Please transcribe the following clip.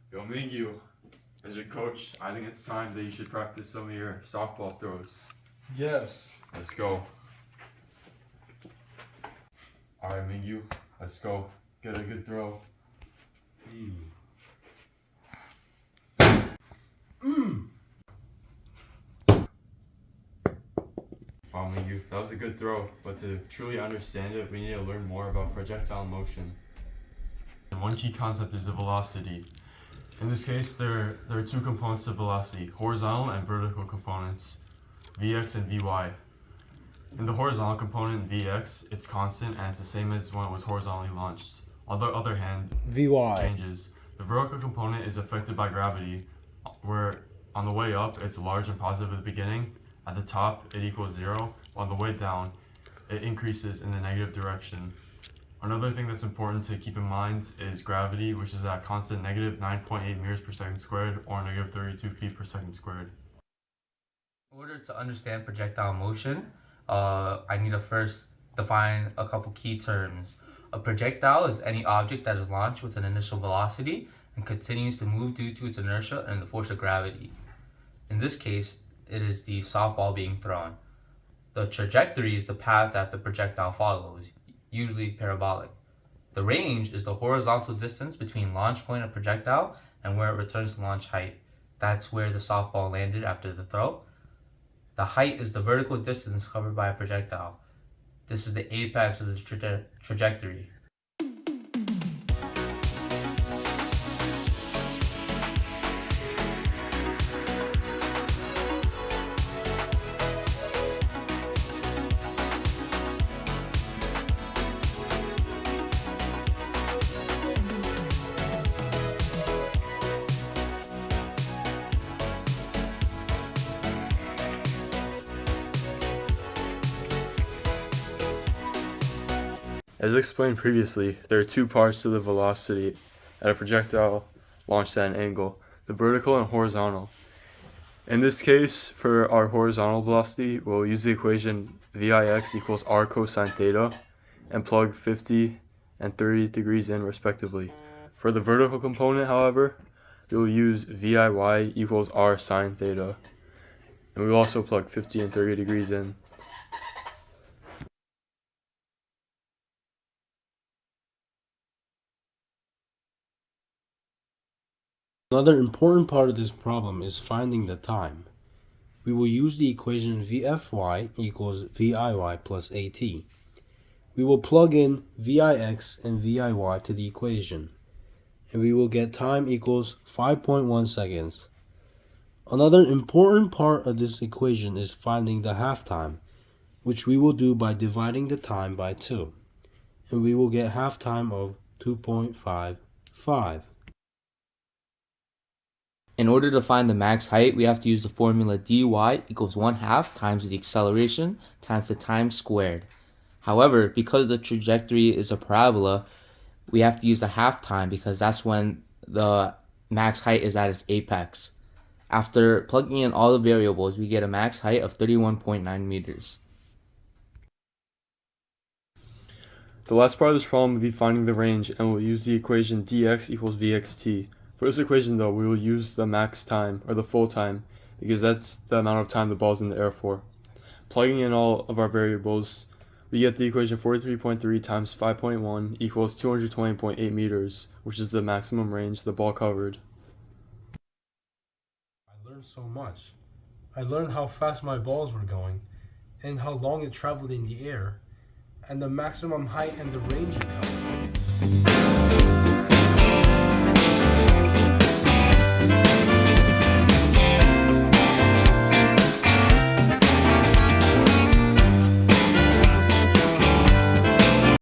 Yo, Mingyu, as your coach, I think it's time that you should practice some of your softball throws. Yes. Let's go. Alright, Mingyu, let's go. Get a good throw. Wow, Mingyu, that was a good throw, but to truly understand it, we need to learn more about projectile motion. And one key concept is the velocity. In this case, there are two components to velocity, horizontal and vertical components, Vx and Vy. In the horizontal component, Vx, it's constant and it's the same as when it was horizontally launched. On the other hand, Vy changes. The vertical component is affected by gravity, where on the way up, it's large and positive at the beginning. At the top, it equals 0. On the way down, it increases in the negative direction. Another thing that's important to keep in mind is gravity, which is at constant negative 9.8 meters per second squared or negative 32 feet per second squared. In order to understand projectile motion, I need to first define a couple key terms. A projectile is any object that is launched with an initial velocity and continues to move due to its inertia and the force of gravity. In this case, it is the softball being thrown. The trajectory is the path that the projectile follows, usually parabolic. The range is the horizontal distance between launch point of projectile and where it returns to launch height. That's where the softball landed after the throw. The height is the vertical distance covered by a projectile. This is the apex of the trajectory. As explained previously, there are two parts to the velocity at a projectile launched at an angle, the vertical and horizontal. In this case, for our horizontal velocity, we'll use the equation Vix equals r cosine theta and plug 50 and 30 degrees in respectively. For the vertical component, however, we will use Viy equals r sine theta, and we will also plug 50 and 30 degrees in. Another important part of this problem is finding the time. We will use the equation Vfy equals Viy plus At. We will plug in Vix and Viy to the equation, and we will get time equals 5.1 seconds. Another important part of this equation is finding the half time, which we will do by dividing the time by 2, and we will get half time of 2.55. In order to find the max height, we have to use the formula dy equals 1/2 times the acceleration times the time squared. However, because the trajectory is a parabola, we have to use the half time because that's when the max height is at its apex. After plugging in all the variables, we get a max height of 31.9 meters. The last part of this problem will be finding the range, and we'll use the equation dx equals vxt. For this equation though, we will use the max time, or the full time, because that's the amount of time the ball's in the air for. Plugging in all of our variables, we get the equation 43.3 times 5.1 equals 220.8 meters, which is the maximum range the ball covered. I learned so much. I learned how fast my balls were going, and how long it traveled in the air, and the maximum height and the range it covered.